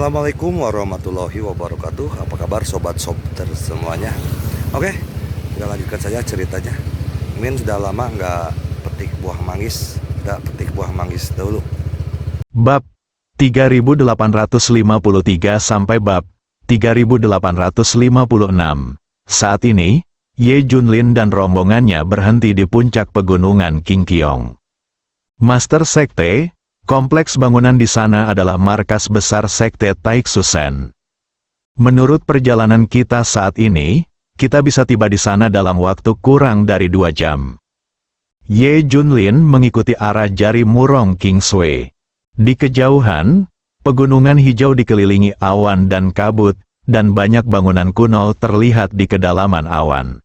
Assalamualaikum warahmatullahi wabarakatuh. Apa kabar sobat-sobat semuanya? Oke, kita lanjutkan saja ceritanya. Min sudah lama nggak petik buah manggis. Nggak petik buah manggis dahulu. Bab 3853 sampai bab 3856. Saat ini, Ye Junlin dan rombongannya berhenti di puncak pegunungan King Kiong. Master Sekte, kompleks bangunan di sana adalah markas besar Sekte Taiksu Sen. Menurut perjalanan kita saat ini, kita bisa tiba di sana dalam waktu kurang dari 2 jam. Ye Junlin mengikuti arah jari Murong King Sui. Di kejauhan, pegunungan hijau dikelilingi awan dan kabut, dan banyak bangunan kuno terlihat di kedalaman awan.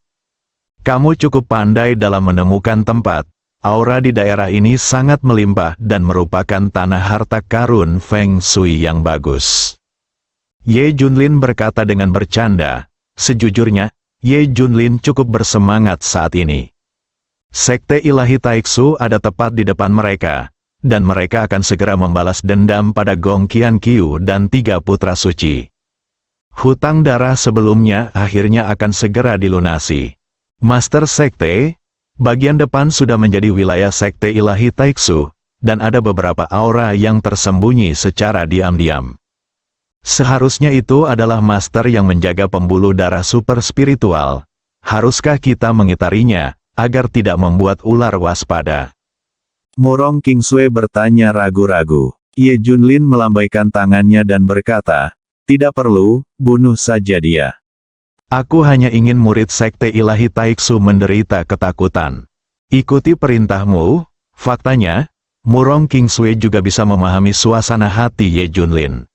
Kamu cukup pandai dalam menemukan tempat. Aura di daerah ini sangat melimpah dan merupakan tanah harta karun Feng Shui yang bagus. Ye Junlin berkata dengan bercanda. Sejujurnya, Ye Junlin cukup bersemangat saat ini. Sekte Ilahi Taiksu ada tepat di depan mereka, dan mereka akan segera membalas dendam pada Gong Qianqiu dan 3 putra suci. Hutang darah sebelumnya akhirnya akan segera dilunasi. Master Sekte, bagian depan sudah menjadi wilayah Sekte Ilahi Taiksu, dan ada beberapa aura yang tersembunyi secara diam-diam. Seharusnya itu adalah master yang menjaga pembuluh darah super spiritual. Haruskah kita mengitarinya, agar tidak membuat ular waspada? Murong King Sui bertanya ragu-ragu. Ye Junlin melambaikan tangannya dan berkata, tidak perlu, bunuh saja dia. Aku hanya ingin murid Sekte Ilahi Taiksu menderita ketakutan. Ikuti perintahmu. Faktanya, Murong King Sui juga bisa memahami suasana hati Ye Junlin.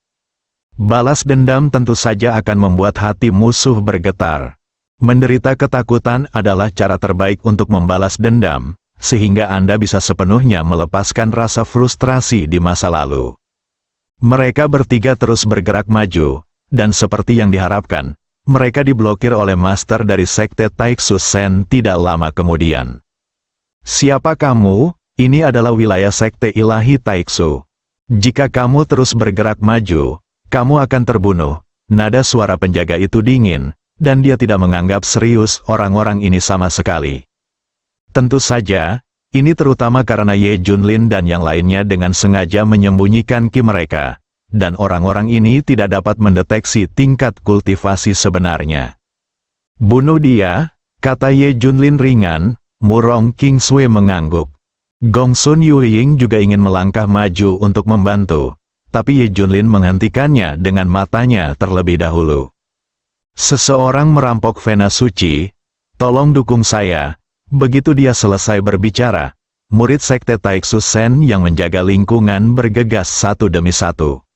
Balas dendam tentu saja akan membuat hati musuh bergetar. Menderita ketakutan adalah cara terbaik untuk membalas dendam, sehingga Anda bisa sepenuhnya melepaskan rasa frustrasi di masa lalu. Mereka bertiga terus bergerak maju, dan seperti yang diharapkan, mereka diblokir oleh master dari Sekte Taiksu Sen tidak lama kemudian. Siapa kamu? Ini adalah wilayah Sekte Ilahi Taiksu. Jika kamu terus bergerak maju, kamu akan terbunuh. Nada suara penjaga itu dingin, dan dia tidak menganggap serius orang-orang ini sama sekali. Tentu saja, ini terutama karena Ye Junlin dan yang lainnya dengan sengaja menyembunyikan ki mereka. Dan orang-orang ini tidak dapat mendeteksi tingkat kultivasi sebenarnya. Bunuh dia, kata Ye Junlin ringan. Murong King Sui mengangguk. Gong Sun Yueying juga ingin melangkah maju untuk membantu, tapi Ye Junlin menghentikannya dengan matanya terlebih dahulu. Seseorang merampok Vena Suci, tolong dukung saya. Begitu dia selesai berbicara, murid Sekte Taiksu Sen yang menjaga lingkungan bergegas satu demi satu.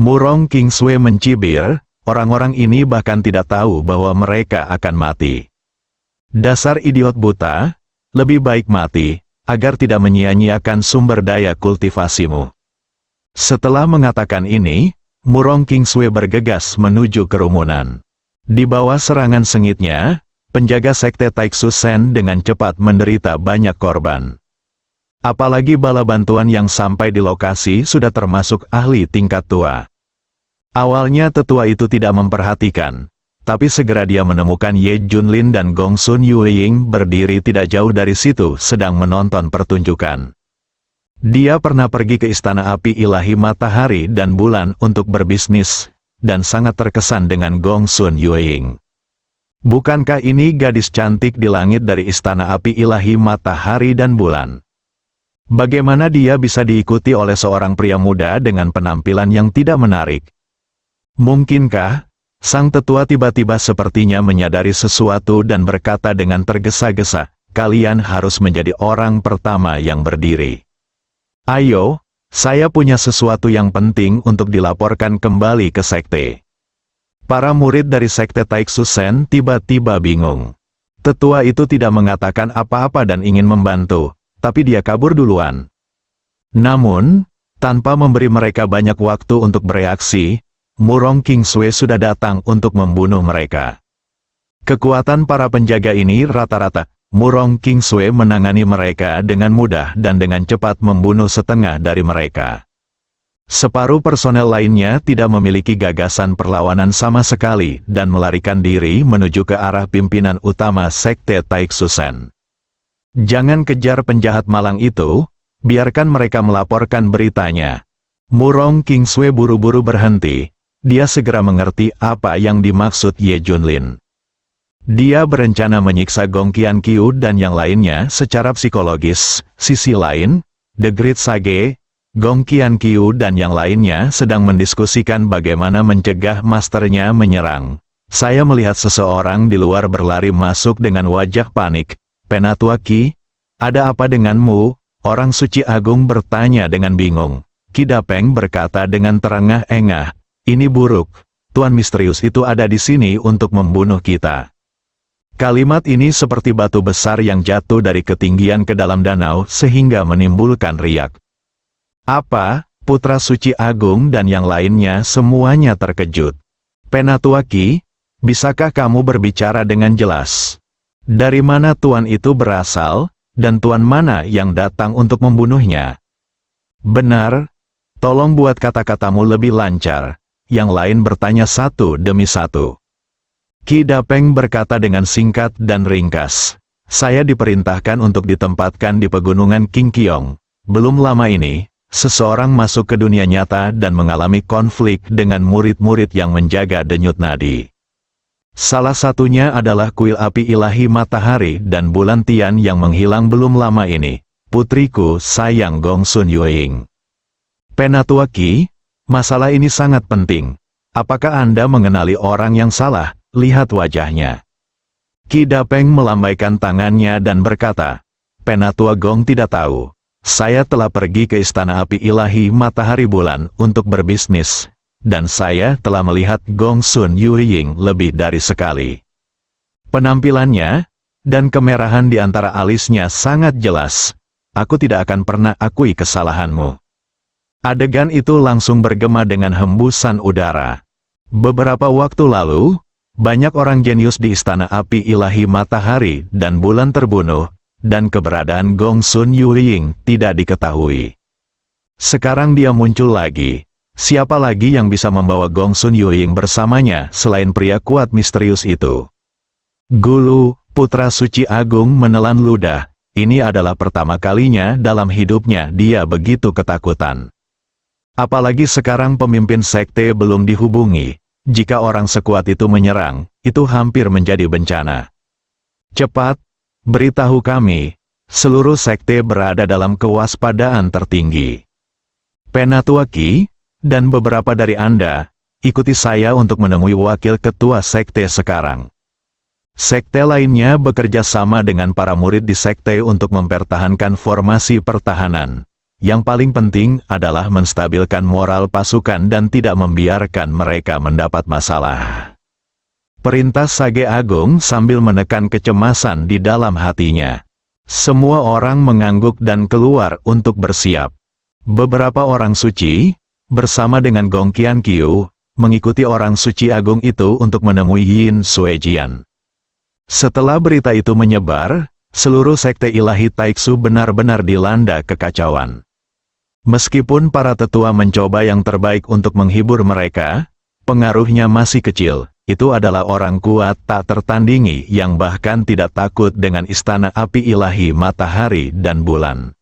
Murong King Sui mencibir, orang-orang ini bahkan tidak tahu bahwa mereka akan mati. Dasar idiot buta, lebih baik mati, agar tidak menyia-nyiakan sumber daya kultivasimu. Setelah mengatakan ini, Murong King Sui bergegas menuju kerumunan. Di bawah serangan sengitnya, penjaga Sekte Taiksu Sen dengan cepat menderita banyak korban. Apalagi bala bantuan yang sampai di lokasi sudah termasuk ahli tingkat tua. Awalnya tetua itu tidak memperhatikan, tapi segera dia menemukan Ye Junlin dan Gong Sun Yueying berdiri tidak jauh dari situ sedang menonton pertunjukan. Dia pernah pergi ke Istana Api Ilahi Matahari dan Bulan untuk berbisnis, dan sangat terkesan dengan Gong Sun Yueying. Bukankah ini gadis cantik di langit dari Istana Api Ilahi Matahari dan Bulan? Bagaimana dia bisa diikuti oleh seorang pria muda dengan penampilan yang tidak menarik? Mungkinkah sang tetua tiba-tiba sepertinya menyadari sesuatu dan berkata dengan tergesa-gesa, kalian harus menjadi orang pertama yang berdiri. Ayo, saya punya sesuatu yang penting untuk dilaporkan kembali ke sekte. Para murid dari Sekte Taiksu Sen tiba-tiba bingung. Tetua itu tidak mengatakan apa-apa dan ingin membantu, tapi dia kabur duluan. Namun, tanpa memberi mereka banyak waktu untuk bereaksi, Murong King Sui sudah datang untuk membunuh mereka. Kekuatan para penjaga ini rata-rata, Murong King Sui menangani mereka dengan mudah dan dengan cepat membunuh setengah dari mereka. Separuh personel lainnya tidak memiliki gagasan perlawanan sama sekali dan melarikan diri menuju ke arah pimpinan utama Sekte Taiksusen. Jangan kejar penjahat malang itu, biarkan mereka melaporkan beritanya. Murong Kingsue buru-buru berhenti, dia segera mengerti apa yang dimaksud Ye Junlin. Dia berencana menyiksa Gong Qiankyu dan yang lainnya secara psikologis. Sisi lain, The Great Sage, Gong Qiankyu dan yang lainnya sedang mendiskusikan bagaimana mencegah masternya menyerang. Saya melihat seseorang di luar berlari masuk dengan wajah panik. Penatua Qi, ada apa denganmu? Orang suci agung bertanya dengan bingung. Qi Dapeng berkata dengan terengah-engah, ini buruk. Tuan misterius itu ada di sini untuk membunuh kita. Kalimat ini seperti batu besar yang jatuh dari ketinggian ke dalam danau sehingga menimbulkan riak. Apa? Putra suci agung dan yang lainnya semuanya terkejut. Penatua Qi, bisakah kamu berbicara dengan jelas? Dari mana tuan itu berasal, dan tuan mana yang datang untuk membunuhnya? Benar, tolong buat kata-katamu lebih lancar. Yang lain bertanya satu demi satu. Qi Dapeng berkata dengan singkat dan ringkas. Saya diperintahkan untuk ditempatkan di pegunungan Qingqiong. Belum lama ini, seseorang masuk ke dunia nyata dan mengalami konflik dengan murid-murid yang menjaga denyut nadi. Salah satunya adalah kuil api ilahi matahari dan bulan Tian yang menghilang belum lama ini. Putriku sayang Gongsun Yueying. Penatua Qi, masalah ini sangat penting. Apakah Anda mengenali orang yang salah? Lihat wajahnya. Qi Dapeng melambaikan tangannya dan berkata, Penatua Gong tidak tahu. Saya telah pergi ke istana api ilahi matahari bulan untuk berbisnis. Dan saya telah melihat Gongsun Yueying lebih dari sekali. Penampilannya, dan kemerahan di antara alisnya sangat jelas. Aku tidak akan pernah akui kesalahanmu. Adegan itu langsung bergema dengan hembusan udara. Beberapa waktu lalu, banyak orang jenius di istana api ilahi matahari dan bulan terbunuh, dan keberadaan Gongsun Yueying tidak diketahui. Sekarang dia muncul lagi. Siapa lagi yang bisa membawa Gongsun Yueying bersamanya selain pria kuat misterius itu? Gulu, putra suci agung menelan ludah. Ini adalah pertama kalinya dalam hidupnya dia begitu ketakutan. Apalagi sekarang pemimpin sekte belum dihubungi. Jika orang sekuat itu menyerang, itu hampir menjadi bencana. Cepat, beritahu kami. Seluruh sekte berada dalam kewaspadaan tertinggi. Penatua Qi, dan beberapa dari Anda, ikuti saya untuk menemui wakil ketua sekte sekarang. Sekte lainnya bekerja sama dengan para murid di sekte untuk mempertahankan formasi pertahanan. Yang paling penting adalah menstabilkan moral pasukan dan tidak membiarkan mereka mendapat masalah. Perintah Sage Agung sambil menekan kecemasan di dalam hatinya. Semua orang mengangguk dan keluar untuk bersiap. Beberapa orang suci, bersama dengan Gong Qiankyu, mengikuti orang suci agung itu untuk menemui Yin Suejian. Setelah berita itu menyebar, seluruh sekte ilahi Taiksu benar-benar dilanda kekacauan. Meskipun para tetua mencoba yang terbaik untuk menghibur mereka, pengaruhnya masih kecil. Itu adalah orang kuat tak tertandingi yang bahkan tidak takut dengan istana api ilahi matahari dan bulan.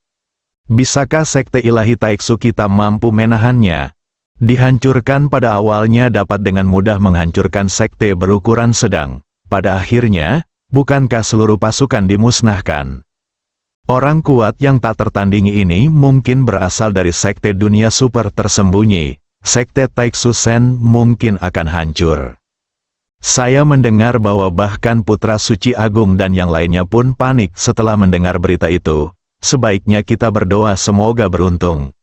Bisakah sekte ilahi Taiksu kita mampu menahannya? Dihancurkan pada awalnya dapat dengan mudah menghancurkan sekte berukuran sedang. Pada akhirnya, bukankah seluruh pasukan dimusnahkan? Orang kuat yang tak tertandingi ini mungkin berasal dari sekte dunia super tersembunyi. Sekte Taiksu Sen mungkin akan hancur. Saya mendengar bahwa bahkan Putra Suci Agung dan yang lainnya pun panik setelah mendengar berita itu. Sebaiknya kita berdoa semoga beruntung.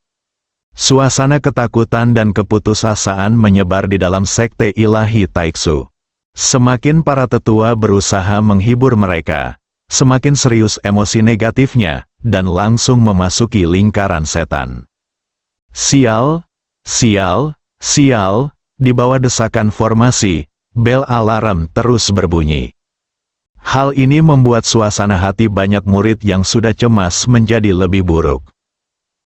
Suasana ketakutan dan keputusasaan menyebar di dalam sekte ilahi Taiksu. Semakin para tetua berusaha menghibur mereka, semakin serius emosi negatifnya, dan langsung memasuki lingkaran setan. Sial, sial, sial, di bawah desakan formasi, bel alarm terus berbunyi. Hal ini membuat suasana hati banyak murid yang sudah cemas menjadi lebih buruk.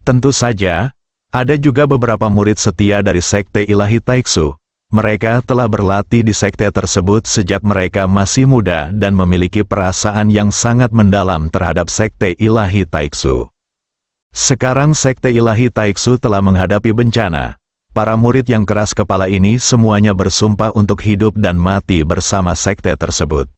Tentu saja, Ada juga beberapa murid setia dari Sekte Ilahi Taiksu. Mereka telah berlatih di sekte tersebut sejak mereka masih muda dan memiliki perasaan yang sangat mendalam terhadap Sekte Ilahi Taiksu. Sekarang Sekte Ilahi Taiksu telah menghadapi bencana. Para murid yang keras kepala ini semuanya bersumpah untuk hidup dan mati bersama sekte tersebut.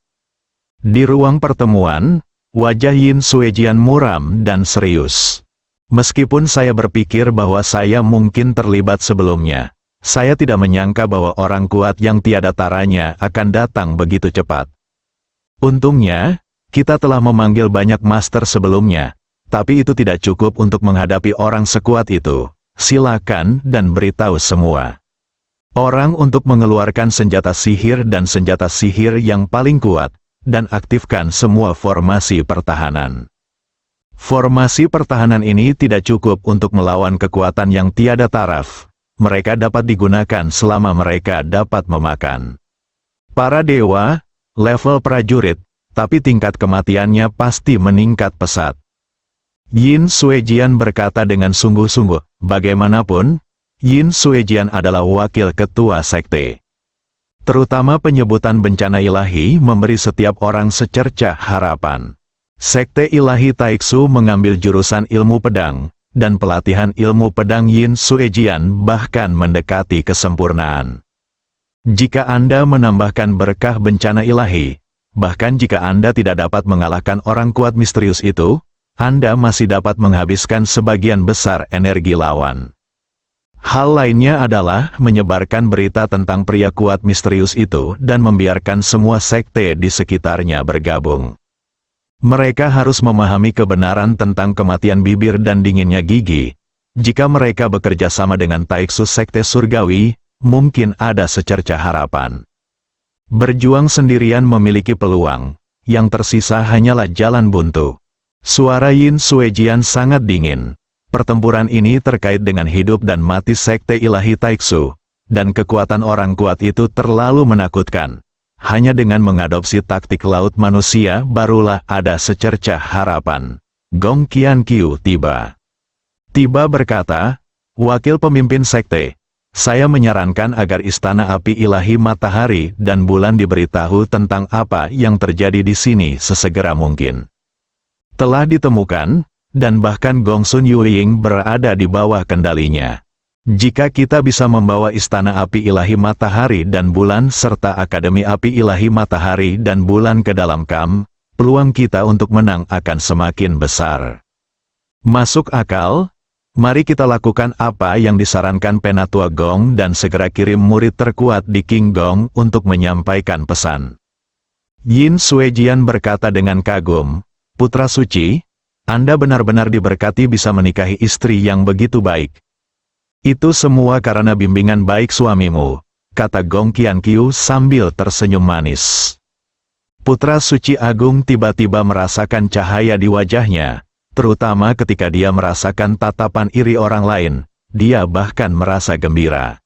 Di ruang pertemuan, wajah Yin Suejian muram dan serius. Meskipun saya berpikir bahwa saya mungkin terlibat sebelumnya, saya tidak menyangka bahwa orang kuat yang tiada taranya akan datang begitu cepat. Untungnya, kita telah memanggil banyak master sebelumnya, tapi itu tidak cukup untuk menghadapi orang sekuat itu. Silakan dan beritahu semua orang untuk mengeluarkan senjata sihir dan senjata sihir yang paling kuat, dan aktifkan semua formasi pertahanan. Formasi pertahanan ini tidak cukup untuk melawan kekuatan yang tiada taraf. Mereka dapat digunakan selama mereka dapat memakan para dewa, level prajurit, tapi tingkat kematiannya pasti meningkat pesat. Yin Suejian berkata dengan sungguh-sungguh, bagaimanapun, Yin Suejian adalah wakil ketua sekte. Terutama penyebutan bencana ilahi memberi setiap orang secercah harapan. Sekte Ilahi Taiksu mengambil jurusan ilmu pedang, dan pelatihan ilmu pedang Yin Suejian bahkan mendekati kesempurnaan. Jika Anda menambahkan berkah bencana ilahi, bahkan jika Anda tidak dapat mengalahkan orang kuat misterius itu, Anda masih dapat menghabiskan sebagian besar energi lawan. Hal lainnya adalah menyebarkan berita tentang pria kuat misterius itu dan membiarkan semua sekte di sekitarnya bergabung. Mereka harus memahami kebenaran tentang kematian bibir dan dinginnya gigi. Jika mereka bekerja sama dengan Taiksu Sekte Surgawi, mungkin ada secercah harapan. Berjuang sendirian memiliki peluang, yang tersisa hanyalah jalan buntu. Suara Yin Suejian sangat dingin. Pertempuran ini terkait dengan hidup dan mati Sekte Ilahi Taiksu, dan kekuatan orang kuat itu terlalu menakutkan. Hanya dengan mengadopsi taktik laut manusia barulah ada secercah harapan. Gong Qianqiu tiba. Tiba berkata, wakil pemimpin sekte, saya menyarankan agar Istana Api Ilahi Matahari dan Bulan diberitahu tentang apa yang terjadi di sini sesegera mungkin. Telah ditemukan, dan bahkan Gong Sun Yueying berada di bawah kendalinya. Jika kita bisa membawa Istana Api Ilahi Matahari dan Bulan serta Akademi Api Ilahi Matahari dan Bulan ke dalam kamp, peluang kita untuk menang akan semakin besar. Masuk akal? Mari kita lakukan apa yang disarankan Penatua Gong dan segera kirim murid terkuat di King Gong untuk menyampaikan pesan. Yin Suejian berkata dengan kagum, Putra Suci, Anda benar-benar diberkati bisa menikahi istri yang begitu baik. Itu semua karena bimbingan baik suamimu, kata Gong Qianqiu sambil tersenyum manis. Putra Suci Agung tiba-tiba merasakan cahaya di wajahnya, terutama ketika dia merasakan tatapan iri orang lain, dia bahkan merasa gembira.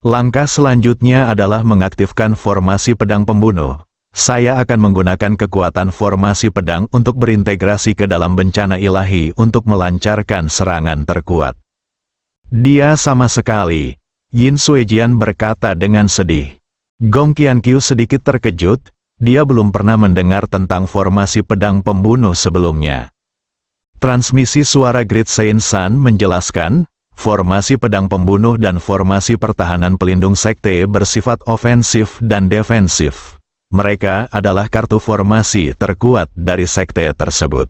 Langkah selanjutnya adalah mengaktifkan formasi pedang pembunuh. Saya akan menggunakan kekuatan formasi pedang untuk berintegrasi ke dalam bencana ilahi untuk melancarkan serangan terkuat. Dia sama sekali, Yin Suejian berkata dengan sedih. Gong Qianqiu sedikit terkejut, dia belum pernah mendengar tentang formasi pedang pembunuh sebelumnya. Transmisi suara Great Saint Sun menjelaskan, formasi pedang pembunuh dan formasi pertahanan pelindung sekte bersifat ofensif dan defensif. Mereka adalah kartu formasi terkuat dari sekte tersebut.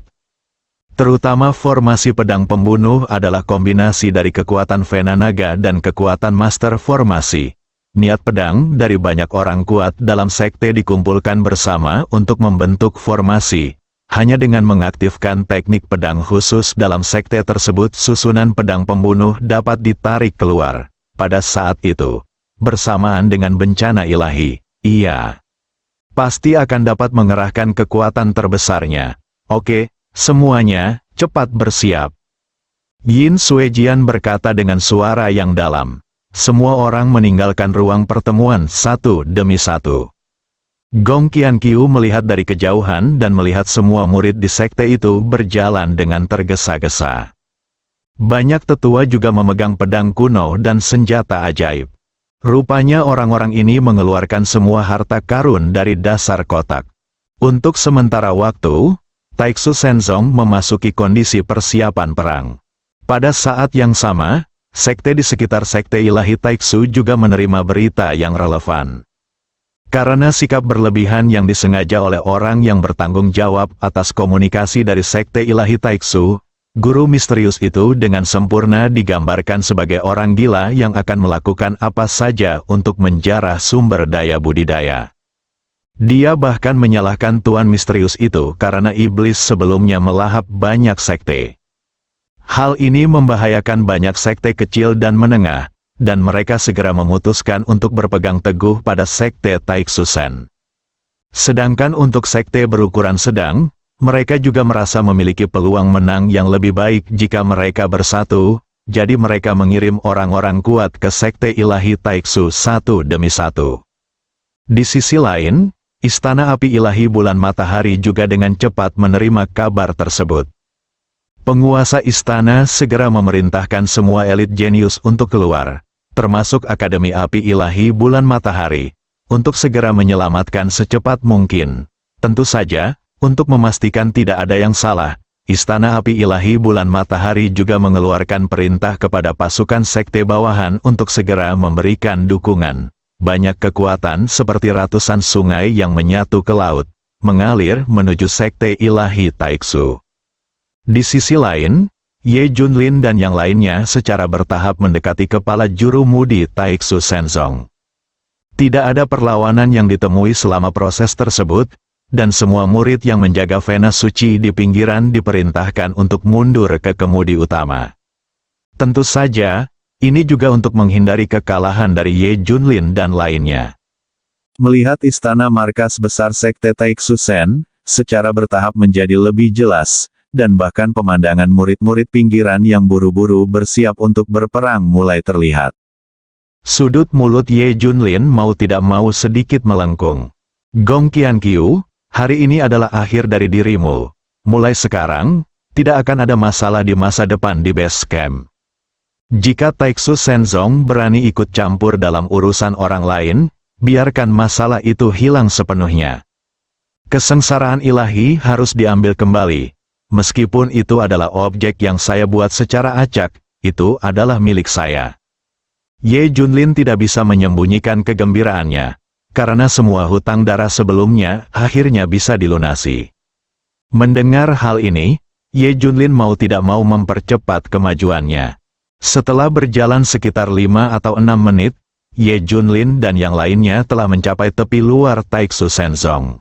Terutama formasi pedang pembunuh adalah kombinasi dari kekuatan Vena Naga dan kekuatan Master Formasi. Niat pedang dari banyak orang kuat dalam sekte dikumpulkan bersama untuk membentuk formasi. Hanya dengan mengaktifkan teknik pedang khusus dalam sekte tersebut susunan pedang pembunuh dapat ditarik keluar. Pada saat itu, bersamaan dengan bencana ilahi, ia pasti akan dapat mengerahkan kekuatan terbesarnya. Oke. Semuanya, cepat bersiap. Yin Suejian berkata dengan suara yang dalam. Semua orang meninggalkan ruang pertemuan satu demi satu. Gong Qianqiu melihat dari kejauhan dan melihat semua murid di sekte itu berjalan dengan tergesa-gesa. Banyak tetua juga memegang pedang kuno dan senjata ajaib. Rupanya orang-orang ini mengeluarkan semua harta karun dari dasar kotak. Untuk sementara waktu, Taiksu Senzong memasuki kondisi persiapan perang. Pada saat yang sama, sekte di sekitar sekte ilahi Taiksu juga menerima berita yang relevan. Karena sikap berlebihan yang disengaja oleh orang yang bertanggung jawab atas komunikasi dari sekte ilahi Taiksu, guru misterius itu dengan sempurna digambarkan sebagai orang gila yang akan melakukan apa saja untuk menjarah sumber daya budidaya. Dia bahkan menyalahkan tuan misterius itu karena iblis sebelumnya melahap banyak sekte. Hal ini membahayakan banyak sekte kecil dan menengah, dan mereka segera memutuskan untuk berpegang teguh pada sekte Taiksu Sen. Sedangkan untuk sekte berukuran sedang, mereka juga merasa memiliki peluang menang yang lebih baik jika mereka bersatu, jadi mereka mengirim orang-orang kuat ke sekte ilahi Taiksu satu demi satu. Di sisi lain, Istana Api Ilahi Bulan Matahari juga dengan cepat menerima kabar tersebut. Penguasa istana segera memerintahkan semua elit jenius untuk keluar, termasuk Akademi Api Ilahi Bulan Matahari, untuk segera menyelamatkan secepat mungkin. Tentu saja, untuk memastikan tidak ada yang salah, Istana Api Ilahi Bulan Matahari juga mengeluarkan perintah kepada pasukan sekte bawahan untuk segera memberikan dukungan. Banyak kekuatan seperti ratusan sungai yang menyatu ke laut, mengalir menuju sekte ilahi Taiksu. Di sisi lain, Ye Junlin dan yang lainnya secara bertahap mendekati kepala juru mudi Taiksu Senzong. Tidak ada perlawanan yang ditemui selama proses tersebut, dan semua murid yang menjaga vena suci di pinggiran diperintahkan untuk mundur ke kemudi utama. Tentu saja, ini juga untuk menghindari kekalahan dari Ye Junlin dan lainnya. Melihat istana markas besar sekte Taiksu Sen, secara bertahap menjadi lebih jelas, dan bahkan pemandangan murid-murid pinggiran yang buru-buru bersiap untuk berperang mulai terlihat. Sudut mulut Ye Junlin mau tidak mau sedikit melengkung. Gong Qianqiu, hari ini adalah akhir dari dirimu. Mulai sekarang, tidak akan ada masalah di masa depan di base camp. Jika Taiksu Senzong berani ikut campur dalam urusan orang lain, biarkan masalah itu hilang sepenuhnya. Kesengsaraan ilahi harus diambil kembali. Meskipun itu adalah objek yang saya buat secara acak, itu adalah milik saya. Ye Junlin tidak bisa menyembunyikan kegembiraannya, karena semua hutang darah sebelumnya akhirnya bisa dilunasi. Mendengar hal ini, Ye Junlin mau tidak mau mempercepat kemajuannya. Setelah berjalan sekitar 5 atau 6 menit, Ye Junlin dan yang lainnya telah mencapai tepi luar Taiksu Senzong.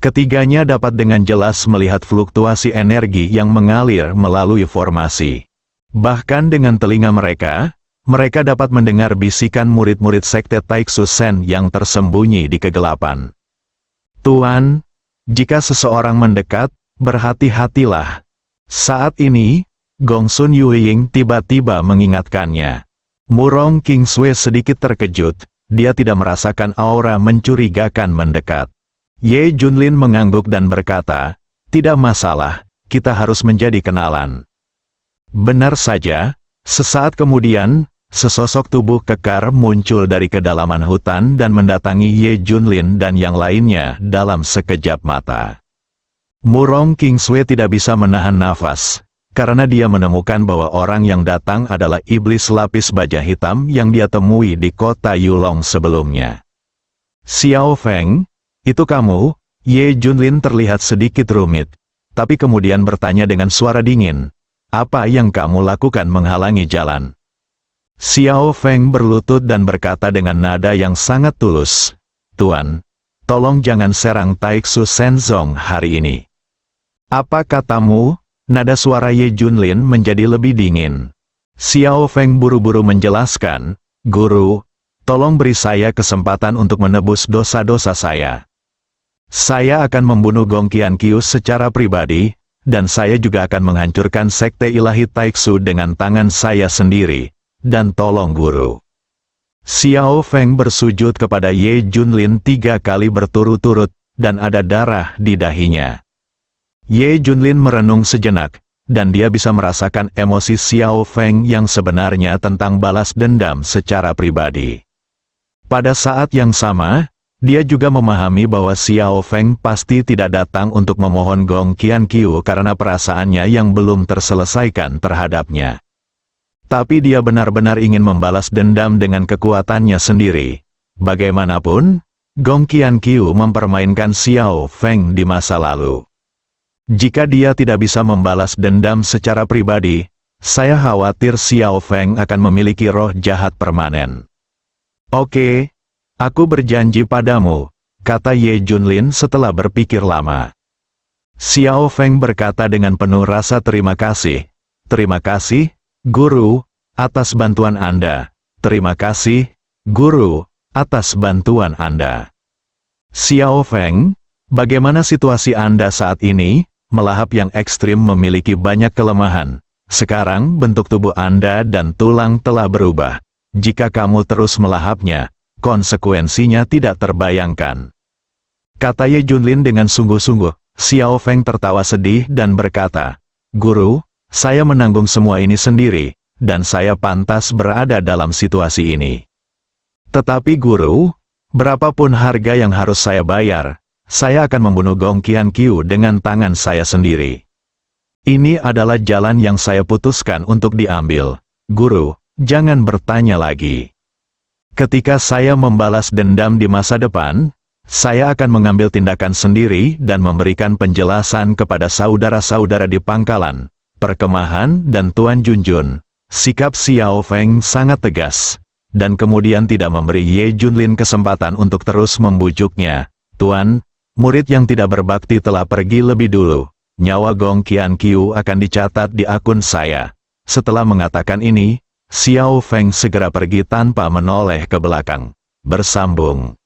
Ketiganya dapat dengan jelas melihat fluktuasi energi yang mengalir melalui formasi. Bahkan dengan telinga mereka, mereka dapat mendengar bisikan murid-murid sekte Taiksu Sen yang tersembunyi di kegelapan. Tuan, jika seseorang mendekat, berhati-hatilah. Saat ini, Gongsun Yuying tiba-tiba mengingatkannya. Murong Kingsue sedikit terkejut, dia tidak merasakan aura mencurigakan mendekat. Ye Junlin mengangguk dan berkata, tidak masalah, kita harus menjadi kenalan. Benar saja, sesaat kemudian, sesosok tubuh kekar muncul dari kedalaman hutan dan mendatangi Ye Junlin dan yang lainnya dalam sekejap mata. Murong Kingsue tidak bisa menahan nafas, karena dia menemukan bahwa orang yang datang adalah iblis lapis baja hitam yang dia temui di kota Yulong sebelumnya. Xiao Feng, itu kamu? Ye Junlin terlihat sedikit rumit, tapi kemudian bertanya dengan suara dingin, apa yang kamu lakukan menghalangi jalan? Xiao Feng berlutut dan berkata dengan nada yang sangat tulus, Tuan, tolong jangan serang Taiksu Senzong hari ini. Apa katamu? Nada suara Ye Junlin menjadi lebih dingin. Xiao Feng buru-buru menjelaskan, Guru, tolong beri saya kesempatan untuk menebus dosa-dosa saya. Saya akan membunuh Gong Qianqiu secara pribadi, dan saya juga akan menghancurkan sekte ilahi Taiksu dengan tangan saya sendiri, dan tolong guru. Xiao Feng bersujud kepada Ye Junlin 3 kali berturut-turut, dan ada darah di dahinya. Ye Junlin merenung sejenak, dan dia bisa merasakan emosi Xiao Feng yang sebenarnya tentang balas dendam secara pribadi. Pada saat yang sama, dia juga memahami bahwa Xiao Feng pasti tidak datang untuk memohon Gong Qianqiu karena perasaannya yang belum terselesaikan terhadapnya. Tapi dia benar-benar ingin membalas dendam dengan kekuatannya sendiri. Bagaimanapun, Gong Qianqiu mempermainkan Xiao Feng di masa lalu. Jika dia tidak bisa membalas dendam secara pribadi, saya khawatir Xiao Feng akan memiliki roh jahat permanen. Oke, aku berjanji padamu, kata Ye Junlin setelah berpikir lama. Xiao Feng berkata dengan penuh rasa terima kasih. Terima kasih, Guru, atas bantuan Anda. Terima kasih, Guru, atas bantuan Anda. Xiao Feng, bagaimana situasi Anda saat ini? Melahap yang ekstrim memiliki banyak kelemahan. Sekarang bentuk tubuh Anda dan tulang telah berubah. Jika kamu terus melahapnya, konsekuensinya tidak terbayangkan. Kata Ye Junlin dengan sungguh-sungguh. Xiao Feng tertawa sedih dan berkata, Guru, saya menanggung semua ini sendiri, dan saya pantas berada dalam situasi ini. Tetapi Guru, berapapun harga yang harus saya bayar, saya akan membunuh Gong Qianqiu dengan tangan saya sendiri. Ini adalah jalan yang saya putuskan untuk diambil. Guru, jangan bertanya lagi. Ketika saya membalas dendam di masa depan, saya akan mengambil tindakan sendiri dan memberikan penjelasan kepada saudara-saudara di pangkalan, perkemahan dan Tuan Junjun. Sikap Xiao Feng sangat tegas, dan kemudian tidak memberi Ye Junlin kesempatan untuk terus membujuknya. Tuan, murid yang tidak berbakti telah pergi lebih dulu. Nyawa Gong Qianqiu akan dicatat di akun saya. Setelah mengatakan ini, Xiao Feng segera pergi tanpa menoleh ke belakang. Bersambung.